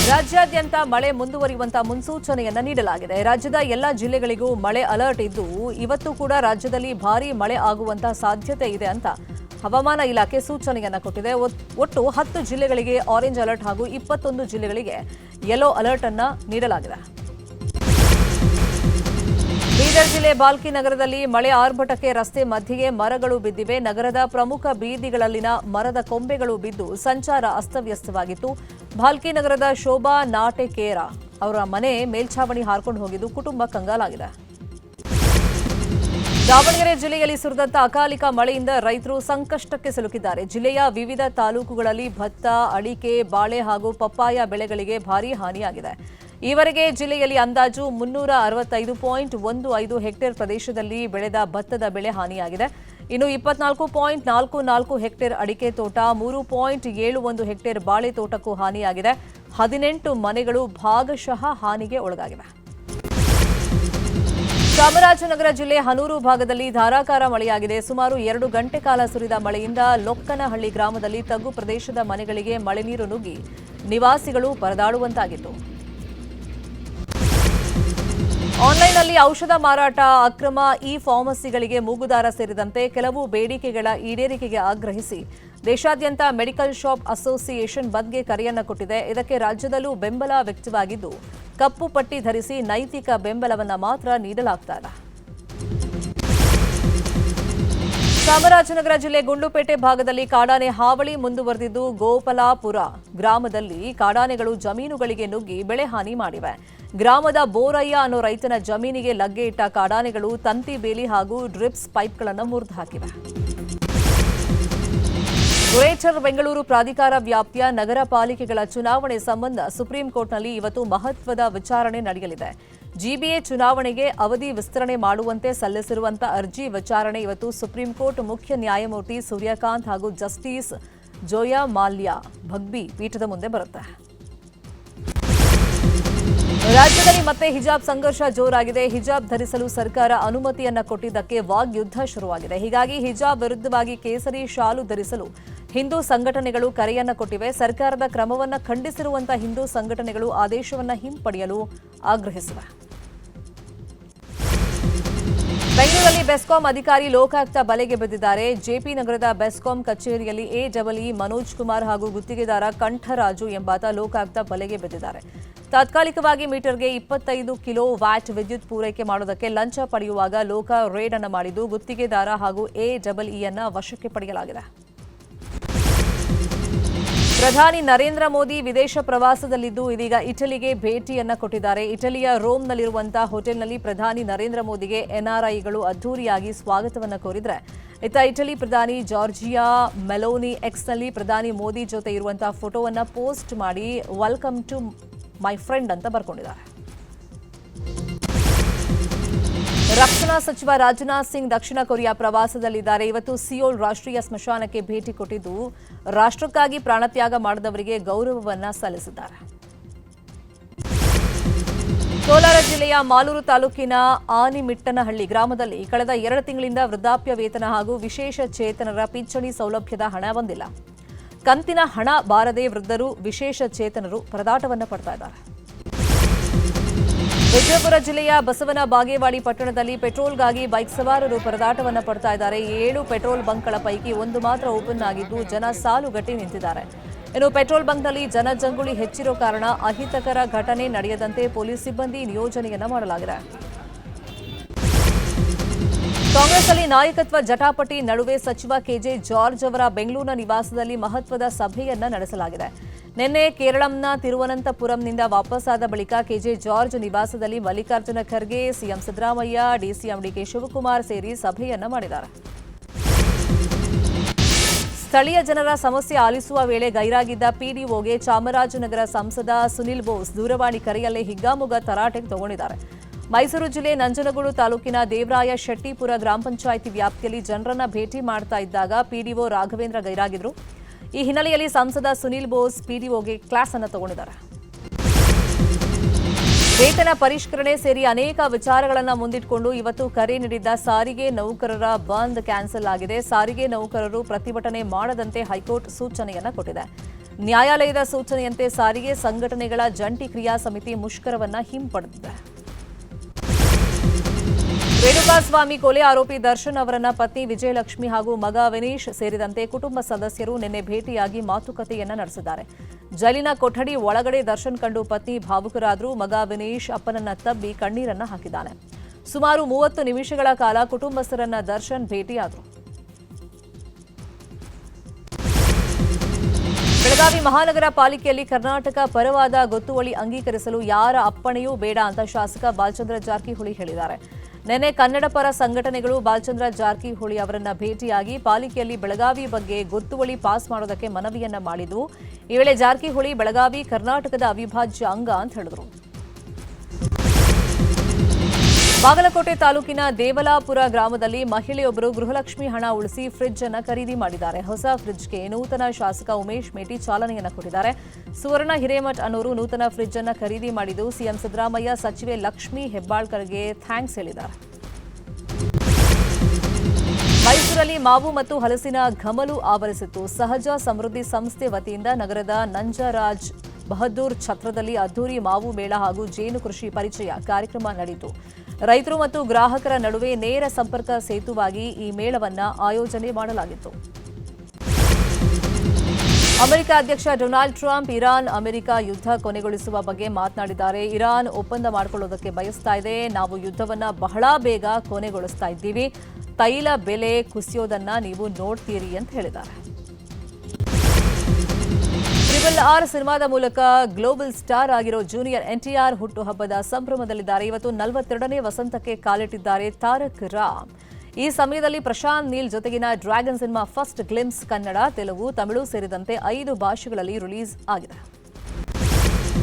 ರಾಜ್ಯಾದ್ಯಂತ ಮಳೆ ಮುಂದುವರಿಯುವಂತ ಮುನ್ಸೂಚನೆಯನ್ನ ನೀಡಲಾಗಿದೆ. ರಾಜ್ಯದ ಎಲ್ಲ ಜಿಲ್ಲೆಗಳಿಗೂ ಮಳೆ ಅಲರ್ಟ್ ಇದ್ದು ಇವತ್ತು ಕೂಡ ರಾಜ್ಯದಲ್ಲಿ ಭಾರೀ ಮಳೆ ಆಗುವಂತ ಸಾಧ್ಯತೆ ಇದೆ ಅಂತ ಹವಾಮಾನ ಇಲಾಖೆ ಸೂಚನೆಯನ್ನ ಕೊಟ್ಟಿದೆ. ಒಟ್ಟು 10 ಜಿಲ್ಲೆಗಳಿಗೆ ಆರೆಂಜ್ ಅಲರ್ಟ್ ಹಾಗೂ 21 ಜಿಲ್ಲೆಗಳಿಗೆ ಯೆಲ್ಲೋ ಅಲರ್ಟ್ ಅನ್ನ ನೀಡಲಾಗಿದೆ. ಬೀದರ್ ಜಿಲ್ಲೆ ಬಾಲ್ಕಿ ನಗರದಲ್ಲಿ ಮಳೆ ಆರ್ಭಟಕ್ಕೆ ರಸ್ತೆ ಮಧ್ಯೆಯೇ ಮರಗಳು ಬಿದ್ದಿವೆ. ನಗರದ ಪ್ರಮುಖ ಬೀದಿಗಳಲ್ಲಿನ ಮರದ ಕೊಂಬೆಗಳು ಬಿದ್ದು ಸಂಚಾರ ಅಸ್ತವ್ಯಸ್ತವಾಗಿತ್ತು. ಬಾಲ್ಕಿ ನಗರದ ಶೋಭಾ ನಾಟೆಕೇರ ಅವರ ಮನೆ ಮೇಲ್ಛಾವಣಿ ಹಾರ್ಕೊಂಡು ಹೋಗಿದ್ದು ಕುಟುಂಬ ಕಂಗಾಲಾಗಿದೆ. ದಾವಣಗೆರೆ ಜಿಲ್ಲೆಯಲ್ಲಿ ಸುರಿದಂತ ಅಕಾಲಿಕ ಮಳೆಯಿಂದ ರೈತರು ಸಂಕಷ್ಟಕ್ಕೆ ಸಿಲುಕಿದ್ದಾರೆ. ಜಿಲ್ಲೆಯ ವಿವಿಧ ತಾಲೂಕುಗಳಲ್ಲಿ ಭತ್ತ, ಅಡಿಕೆ, ಬಾಳೆ ಹಾಗೂ ಪಪ್ಪಾಯ ಬೆಳೆಗಳಿಗೆ ಭಾರೀ ಹಾನಿಯಾಗಿದೆ. ಈವರೆಗೆ ಜಿಲ್ಲೆಯಲ್ಲಿ ಅಂದಾಜು 365.15 ಹೆಕ್ಟೇರ್ ಪ್ರದೇಶದಲ್ಲಿ ಬೆಳೆದ ಭತ್ತದ ಬೆಳೆ ಹಾನಿಯಾಗಿದೆ. ಇನ್ನು 24.44 ಹೆಕ್ಟೇರ್ ಅಡಿಕೆ ತೋಟ, 3.71 ಹೆಕ್ಟೇರ್ ಬಾಳೆ ತೋಟಕ್ಕೂ ಹಾನಿಯಾಗಿದೆ. 18 ಮನೆಗಳು ಭಾಗಶಃ ಹಾನಿಗೆ ಒಳಗಾಗಿವೆ. ಚಾಮರಾಜನಗರ ಜಿಲ್ಲೆ ಹನೂರು ಭಾಗದಲ್ಲಿ ಧಾರಾಕಾರ ಮಳೆಯಾಗಿದೆ. ಸುಮಾರು 2 ಗಂಟೆ ಕಾಲ ಸುರಿದ ಮಳೆಯಿಂದ ಲೊಕ್ಕನಹಳ್ಳಿ ಗ್ರಾಮದಲ್ಲಿ ತಗ್ಗು ಪ್ರದೇಶದ ಮನೆಗಳಿಗೆ ಮಳೆ ನೀರು ನುಗ್ಗಿ ನಿವಾಸಿಗಳು ಪರದಾಡುವಂತಾಗಿತ್ತು. ಆನ್ಲೈನ್ನಲ್ಲಿ ಔಷಧ ಮಾರಾಟ, ಅಕ್ರಮ, ಇ-ಫಾರ್ಮಸಿಗಳಿಗೆ ಮೂಗುದಾರ ಸೇರಿದಂತೆ ಕೆಲವು ಬೇಡಿಕೆಗಳ ಈಡೇರಿಕೆಗೆ ಆಗ್ರಹಿಸಿ ದೇಶಾದ್ಯಂತ ಮೆಡಿಕಲ್ ಶಾಪ್ ಅಸೋಸಿಯೇಷನ್ ಬಂದ್ಗೆ ಕರೆಯನ್ನ ಕೊಟ್ಟಿದೆ. ಇದಕ್ಕೆ ರಾಜ್ಯದಲ್ಲೂ ಬೆಂಬಲ ವ್ಯಕ್ತವಾಗಿದ್ದು ಕಪ್ಪು ಪಟ್ಟಿ ಧರಿಸಿ ನೈತಿಕ ಬೆಂಬಲವನ್ನ ಮಾತ್ರ ನೀಡಲಾಗುತ್ತದೆ. ಚಾಮರಾಜನಗರ ಜಿಲ್ಲೆ ಗುಂಡ್ಲುಪೇಟೆ ಭಾಗದಲ್ಲಿ ಕಾಡಾನೆ ಹಾವಳಿ ಮುಂದುವರೆದಿದ್ದು ಗೋಪಾಲಪುರ ಗ್ರಾಮದಲ್ಲಿ ಕಾಡಾನೆಗಳು ಜಮೀನುಗಳಿಗೆ ನುಗ್ಗಿ ಬೆಳೆ ಹಾನಿ ಮಾಡಿವೆ. ಗ್ರಾಮದ ಬೋರಯ್ಯ ಅನ್ನೋ ರೈತನ ಜಮೀನಿಗೆ ಲಗ್ಗೆ ಇಟ್ಟ ಕಾಡಾನೆಗಳು ತಂತಿ ಬೇಲಿ ಹಾಗೂ ಡ್ರಿಪ್ಸ್ ಪೈಪ್ಗಳನ್ನು ಮುರಿದು ಹಾಕಿವೆ. ಗ್ರೇಟರ್ ಬೆಂಗಳೂರು ಪ್ರಾಧಿಕಾರ ವ್ಯಾಪ್ತಿಯ ನಗರ ಪಾಲಿಕೆಗಳ ಚುನಾವಣೆ ಸಂಬಂಧ ಸುಪ್ರೀಂ ಕೋರ್ಟ್ನಲ್ಲಿ ಇವತ್ತು ಮಹತ್ವದ ವಿಚಾರಣೆ ನಡೆಯಲಿದೆ. ಜಿಬಿಎ ಚುನಾವಣೆಗೆ ಅವಧಿ ವಿಸ್ತರಣೆ ಮಾಡುವಂತೆ ಸಲ್ಲಿಸಿರುವಂತಹ ಅರ್ಜಿ ವಿಚಾರಣೆ ಇವತ್ತು ಸುಪ್ರೀಂ ಕೋರ್ಟ್ ಮುಖ್ಯ ನ್ಯಾಯಮೂರ್ತಿ ಸೂರ್ಯಕಾಂತ್ ಹಾಗೂ ಜಸ್ಟಿಸ್ ಜೋಯಾ ಮಾಲ್ಯಾ ಭಗ್ಬಿ ಪೀಠದ ಮುಂದೆ ಬರುತ್ತೆ. ರಾಜ್ಯದಲ್ಲಿ ಮತ್ತೆ ಹಿಜಾಬ್ ಸಂಘರ್ಷ ಜೋರಾಗಿದೆ. ಹಿಜಾಬ್ ಧರಿಸಲು ಸರ್ಕಾರ ಅನುಮತಿಯನ್ನ ಕೊಟ್ಟಿದ್ದಕ್ಕೆ ವಾಗ್ಯುದ್ಧ ಶುರುವಾಗಿದೆ. ಹೀಗಾಗಿ ಹಿಜಾಬ್ ವಿರುದ್ಧವಾಗಿ ಕೇಸರಿ ಶಾಲು ಧರಿಸಲು ಹಿಂದೂ ಸಂಘಟನೆಗಳು ಕರೆಯನ್ನ ಕೊಟ್ಟಿವೆ. ಸರ್ಕಾರದ ಕ್ರಮವನ್ನ ಖಂಡಿಸಿರುವಂತಹ ಹಿಂದೂ ಸಂಘಟನೆಗಳು ಆದೇಶವನ್ನ ಹಿಂಪಡೆಯಲು ಆಗ್ರಹಿಸಿವೆ. ಬೆಂಗಳೂರಲ್ಲಿ ಬೆಸ್ಕಾಂ ಅಧಿಕಾರಿ ಲೋಕಾಯುಕ್ತ ಬಲೆಗೆ ಬಿದ್ದಿದ್ದಾರೆ. ಜೆಪಿ ನಗರದ ಬೆಸ್ಕಾಂ ಕಚೇರಿಯಲ್ಲಿ ಎಡಬ್ಲ್ಯೂ ಮನೋಜ್ ಕುಮಾರ್ ಹಾಗೂ ಗುತ್ತಿಗೆದಾರ ಕಂಠರಾಜು ಎಂಬಾತ ಲೋಕಾಯುಕ್ತ ಬಲೆಗೆ ಬಿದ್ದಿದ್ದಾರೆ. ತಾತ್ಕಾಲಿಕವಾಗಿ ಮೀಟರ್ಗೆ 25 ಕಿಲೋ ವ್ಯಾಟ್ ವಿದ್ಯುತ್ ಪೂರೈಕೆ ಮಾಡೋದಕ್ಕೆ ಲಂಚ ಪಡೆಯುವಾಗ ಲೋಕ ರೇಡ್ ಅನ್ನು ಮಾಡಿದ್ದು ಗುತ್ತಿಗೆದಾರ ಹಾಗೂ ಎಡಬ್ಲ್ಯೂಅನ್ನ ವಶಕ್ಕೆ ಪಡೆಯಲಾಗಿದೆ. ಪ್ರಧಾನಿ ನರೇಂದ್ರ ಮೋದಿ ವಿದೇಶ ಪ್ರವಾಸದಲ್ಲಿದ್ದು ಇದೀಗ ಇಟಲಿಗೆ ಭೇಟಿಯನ್ನ ಕೊಟ್ಟಿದ್ದಾರೆ. ಇಟಲಿಯ ರೋಮ್ನಲ್ಲಿರುವಂತಹ ಹೋಟೆಲ್ನಲ್ಲಿ ಪ್ರಧಾನಿ ನರೇಂದ್ರ ಮೋದಿಗೆ ಎನ್ಆರ್ಐಗಳು ಅದ್ದೂರಿಯಾಗಿ ಸ್ವಾಗತವನ್ನ ಕೋರಿದ್ರೆ ಇತ್ತ ಇಟಲಿ ಪ್ರಧಾನಿ ಜಾರ್ಜಿಯಾ ಮೆಲೋನಿ ಎಕ್ಸ್ನಲ್ಲಿ ಪ್ರಧಾನಿ ಮೋದಿ ಜೊತೆ ಇರುವಂತಹ ಫೋಟೋವನ್ನ ಪೋಸ್ಟ್ ಮಾಡಿ ವೆಲ್ಕಮ್ ಟು ಮೈ ಫ್ರೆಂಡ್ ಅಂತ ಬರ್ಕೊಂಡಿದ್ದಾರೆ. ರಕ್ಷಣಾ ಸಚಿವ ರಾಜನಾಥ್ ಸಿಂಗ್ ದಕ್ಷಿಣ ಕೊರಿಯಾ ಪ್ರವಾಸದಲ್ಲಿದ್ದಾರೆ. ಇವತ್ತು ಸಿಯೋಲ್ ರಾಷ್ಟ್ರೀಯ ಸ್ಮಶಾನಕ್ಕೆ ಭೇಟಿ ಕೊಟ್ಟಿದ್ದು ರಾಷ್ಟ್ರಕ್ಕಾಗಿ ಪ್ರಾಣತ್ಯಾಗ ಮಾಡಿದವರಿಗೆ ಗೌರವವನ್ನ ಸಲ್ಲಿಸಿದ್ದಾರೆ. ಕೋಲಾರ ಜಿಲ್ಲೆಯ ಮಾಲೂರು ತಾಲೂಕಿನ ಆನಿಮಿಟ್ಟನಹಳ್ಳಿ ಗ್ರಾಮದಲ್ಲಿ ಕಳೆದ 2 ತಿಂಗಳಿಂದ ವೃದ್ಧಾಪ್ಯ ವೇತನ ಹಾಗೂ ವಿಶೇಷ ಚೇತನರ ಪಿಂಚಣಿ ಸೌಲಭ್ಯದ ಹಣ ಬಂದಿಲ್ಲ. ಕಂತಿನ ಹಣ ಬಾರದೆ ವೃದ್ಧರು, ವಿಶೇಷ ಚೇತನರು ಪರದಾಟವನ್ನ ಪಡ್ತಾ ಇದ್ದಾರೆ. ವಿಜಯಪುರ ಜಿಲ್ಲೆಯ ಬಸವನ ಬಾಗೇವಾಡಿ ಪಟ್ಟಣದಲ್ಲಿ ಪೆಟ್ರೋಲ್ಗಾಗಿ ಬೈಕ್ ಸವಾರರು ಪರದಾಟವನ್ನ ಪಡ್ತಾ ಇದ್ದಾರೆ. 7 ಪೆಟ್ರೋಲ್ ಬಂಕ್ಗಳ ಪೈಕಿ ಒಂದು ಮಾತ್ರ ಓಪನ್ ಆಗಿದ್ದು ಜನ ಸಾಲುಗಟ್ಟಿ ನಿಂತಿದ್ದಾರೆ. ಇನ್ನು ಪೆಟ್ರೋಲ್ ಬಂಕ್ನಲ್ಲಿ ಜನಜಂಗುಳಿ ಹೆಚ್ಚಿರೋ ಕಾರಣ ಅಹಿತಕರ ಘಟನೆ ನಡೆಯದಂತೆ ಪೊಲೀಸ್ ಸಿಬ್ಬಂದಿ ನಿಯೋಜನೆಯನ್ನ ಮಾಡಲಾಗಿದೆ. ಕಾಂಗ್ರೆಸ್ನಲ್ಲಿ ನಾಯಕತ್ವ ಜಟಾಪಟಿ ನಡುವೆ ಸಚಿವ ಕೆಜೆ ಜಾರ್ಜ್ ಅವರ ಬೆಂಗಳೂರಿನ ನಿವಾಸದಲ್ಲಿ ಮಹತ್ವದ ಸಭೆಯನ್ನ ನಡೆಸಲಾಗಿದೆ. ನಿನ್ನೆ ಕೇರಳಂನ ತಿರುವನಂತಪುರಂನಿಂದ ವಾಪಸ್ಸಾದ ಬಳಿಕ ಕೆಜೆ ಜಾರ್ಜ್ ನಿವಾಸದಲ್ಲಿ ಮಲ್ಲಿಕಾರ್ಜುನ ಖರ್ಗೆ, ಸಿಎಂ ಸಿದ್ದರಾಮಯ್ಯ, ಡಿಸಿಎಂ ಡಿಕೆ ಶಿವಕುಮಾರ್ ಸೇರಿ ಸಭೆಯನ್ನ ಮಾಡಿದ್ದಾರೆ. ಸ್ಥಳೀಯ ಜನರ ಸಮಸ್ಯೆ ಆಲಿಸುವ ವೇಳೆ ಗೈರಾಗಿದ್ದ ಪಿಡಿಒಗೆ ಚಾಮರಾಜನಗರ ಸಂಸದ ಸುನಿಲ್ ಬೋಸ್ ದೂರವಾಣಿ ಕರೆಯಲ್ಲೇ ಹಿಗ್ಗಾಮುಗ್ಗಾ ತರಾಟೆಗೆ ತಗೊಂಡಿದ್ದಾರೆ. ಮೈಸೂರು ಜಿಲ್ಲೆ ನಂಜನಗೂಡು ತಾಲೂಕಿನ ದೇವರಾಯ ಶೆಟ್ಟಿಪುರ ಗ್ರಾಮ ಪಂಚಾಯಿತಿ ವ್ಯಾಪ್ತಿಯಲ್ಲಿ ಜನರನ್ನ ಭೇಟಿ ಮಾಡ್ತಾ ಇದ್ದಾಗ ಪಿಡಿಒ ರಾಘವೇಂದ್ರ ಗೈರಾಗಿದ್ರು. ಈ ಹಿನ್ನೆಲೆಯಲ್ಲಿ ಸಂಸದ ಸುನಿಲ್ ಬೋಸ್ ಪಿಡಿಒಗೆ ಕ್ಲಾಸ್ ಅನ್ನು ತಗೊಂಡಿದ್ದಾರೆ. ವೇತನ ಪರಿಷ್ಕರಣೆ ಸೇರಿ ಅನೇಕ ವಿಚಾರಗಳನ್ನು ಮುಂದಿಟ್ಟುಕೊಂಡು ಇವತ್ತು ಕರೆ ನೀಡಿದ್ದ ಸಾರಿಗೆ ನೌಕರರ ಬಂದ್ ಕ್ಯಾನ್ಸಲ್ ಆಗಿದೆ. ಸಾರಿಗೆ ನೌಕರರು ಪ್ರತಿಭಟನೆ ಮಾಡದಂತೆ ಹೈಕೋರ್ಟ್ ಸೂಚನೆಯನ್ನ ಕೊಟ್ಟಿದೆ. ನ್ಯಾಯಾಲಯದ ಸೂಚನೆಯಂತೆ ಸಾರಿಗೆ ಸಂಘಟನೆಗಳ ಜಂಟಿ ಕ್ರಿಯಾ ಸಮಿತಿ ಮುಷ್ಕರವನ್ನ ಹಿಂಪಡೆದಿದೆ. ರೇಣುಕಾಸ್ವಾಮಿ ಕೊಲೆ ಆರೋಪಿ ದರ್ಶನ್ ಅವರನ್ನ ಪತ್ನಿ ವಿಜಯಲಕ್ಷ್ಮಿ ಹಾಗೂ ಮಗ ವಿನೀಶ್ ಸೇರಿದಂತೆ ಕುಟುಂಬ ಸದಸ್ಯರು ನಿನ್ನೆ ಭೇಟಿಯಾಗಿ ಮಾತುಕತೆಯನ್ನ ನಡೆಸಿದ್ದಾರೆ. ಜೈಲಿನ ಕೊಠಡಿ ಒಳಗಡೆ ದರ್ಶನ್ ಕಂಡು ಪತ್ನಿ ಭಾವುಕರಾದರೂ ಮಗ ವಿನೀಶ್ ಅಪ್ಪನನ್ನ ತಬ್ಬಿ ಕಣ್ಣೀರನ್ನ ಹಾಕಿದ್ದಾನೆ. ಸುಮಾರು 30 ನಿಮಿಷಗಳ ಕಾಲ ಕುಟುಂಬಸ್ಥರನ್ನ ದರ್ಶನ್ ಭೇಟಿಯಾದರು. ಬೆಳಗಾವಿ ಮಹಾನಗರ ಪಾಲಿಕೆಯಲ್ಲಿ ಕರ್ನಾಟಕ ಪರವಾದ ಗೊತ್ತುವಳಿ ಅಂಗೀಕರಿಸಲು ಯಾರ ಅಪ್ಪಣೆಯೂ ಬೇಡ ಅಂತ ಶಾಸಕ ಬಾಲಚಂದ್ರ ಜಾರಕಿಹೊಳಿ ಹೇಳಿದ್ದಾರೆ. ನಿನ್ನೆ ಕನ್ನಡ ಪರ ಸಂಘಟನೆಗಳು ಬಾಲಚಂದ್ರ ಜಾರಕಿಹೊಳಿ ಅವರನ್ನ ಭೇಟಿಯಾಗಿ ಪಾಲಿಕೆಯಲ್ಲಿ ಬೆಳಗಾವಿ ಬಗ್ಗೆ ಗೊತ್ತುವಳಿ ಪಾಸ್ ಮಾಡೋದಕ್ಕೆ ಮನವಿಯನ್ನ ಮಾಡಿದ್ವು. ಈ ವೇಳೆ ಜಾರಕಿಹೊಳಿ ಬೆಳಗಾವಿ ಕರ್ನಾಟಕದ ಅವಿಭಾಜ್ಯ ಅಂಗ ಅಂತ ಹೇಳಿದರು. ಬಾಗಲಕೋಟೆ ತಾಲೂಕಿನ ದೇವಲಾಪುರ ಗ್ರಾಮದಲ್ಲಿ ಮಹಿಳೆಯೊಬ್ಬರು ಗೃಹಲಕ್ಷ್ಮಿ ಹಣ ಉಳಿಸಿ ಫ್ರಿಡ್ಜ್ ಅನ್ನು ಖರೀದಿ ಮಾಡಿದ್ದಾರೆ. ಹೊಸ ಫ್ರಿಡ್ಜ್ಗೆ ನೂತನ ಶಾಸಕ ಉಮೇಶ್ ಮೇಟಿ ಚಾಲನೆಯನ್ನು ಕೊಟ್ಟಿದ್ದಾರೆ. ಸುವರ್ಣ ಹಿರೇಮಠ್ ಅನ್ನೋರು ನೂತನ ಫ್ರಿಡ್ಜ್ ಅನ್ನು ಖರೀದಿ ಮಾಡಿದ್ದು ಸಿಎಂ ಸಿದ್ದರಾಮಯ್ಯ ಸಚಿವೆ ಲಕ್ಷ್ಮಿ ಹೆಬ್ಬಾಳ್ಕರ್ಗೆ ಥ್ಯಾಂಕ್ಸ್ ಹೇಳಿದ್ದಾರೆ. ಮೈಸೂರಲ್ಲಿ ಮಾವು ಮತ್ತು ಹಲಸಿನ ಘಮಲು ಆವರಿಸಿತ್ತು. ಸಹಜ ಸಮೃದ್ಧಿ ಸಂಸ್ಥೆ ವತಿಯಿಂದ ನಗರದ ನಂಜರಾಜ್ ಬಹದ್ದೂರ್ ಛತ್ರದಲ್ಲಿ ಅದ್ದೂರಿ ಮಾವು ಮೇಳ ಹಾಗೂ ಜೇನು ಕೃಷಿ ಪರಿಚಯ ಕಾರ್ಯಕ್ರಮ ನಡೆಯಿತು. ರೈತರು ಮತ್ತು ಗ್ರಾಹಕರ ನಡುವೆ ನೇರ ಸಂಪರ್ಕ ಸೇತುವಾಗಿ ಈ ಮೇಳವನ್ನ ಆಯೋಜನೆ ಮಾಡಲಾಗಿತ್ತು. ಅಮೆರಿಕ ಅಧ್ಯಕ್ಷ ಡೊನಾಲ್ಡ್ ಟ್ರಂಪ್ ಇರಾನ್ ಅಮೆರಿಕ ಯುದ್ಧ ಕೊನೆಗೊಳಿಸುವ ಬಗ್ಗೆ ಮಾತನಾಡಿದ್ದಾರೆ. ಇರಾನ್ ಒಪ್ಪಂದ ಮಾಡಿಕೊಳ್ಳೋದಕ್ಕೆ ಬಯಸ್ತಾ ಇದೆ. ನಾವು ಯುದ್ಧವನ್ನ ಬಹಳ ಬೇಗ ಕೊನೆಗೊಳಿಸ್ತಾ ಇದ್ದೀವಿ. ತೈಲ ಬೆಲೆ ಕುಸಿಯೋದನ್ನ ನೀವು ನೋಡ್ತೀರಿ ಅಂತ ಹೇಳಿದ್ದಾರೆ. RRR ಸಿನಿಮಾದ ಮೂಲಕ ಗ್ಲೋಬಲ್ ಸ್ಟಾರ್ ಆಗಿರೋ ಜೂನಿಯರ್ NTR ಹುಟ್ಟುಹಬ್ಬದ ಸಂಭ್ರಮದಲ್ಲಿದ್ದಾರೆ. ಇವತ್ತು 42ನೇ ವಸಂತಕ್ಕೆ ಕಾಲಿಟ್ಟಿದ್ದಾರೆ ತಾರಕ್ ರಾಮ್. ಈ ಸಮಯದಲ್ಲಿ ಪ್ರಶಾಂತ್ ನೀಲ್ ಜೊತೆಗಿನ dragon cinema first glimpse Kannada, Telugu, Tamil ಸೇರಿದಂತೆ 5 ಭಾಷೆಗಳಲ್ಲಿ ರಿಲೀಸ್ ಆಗಿದೆ.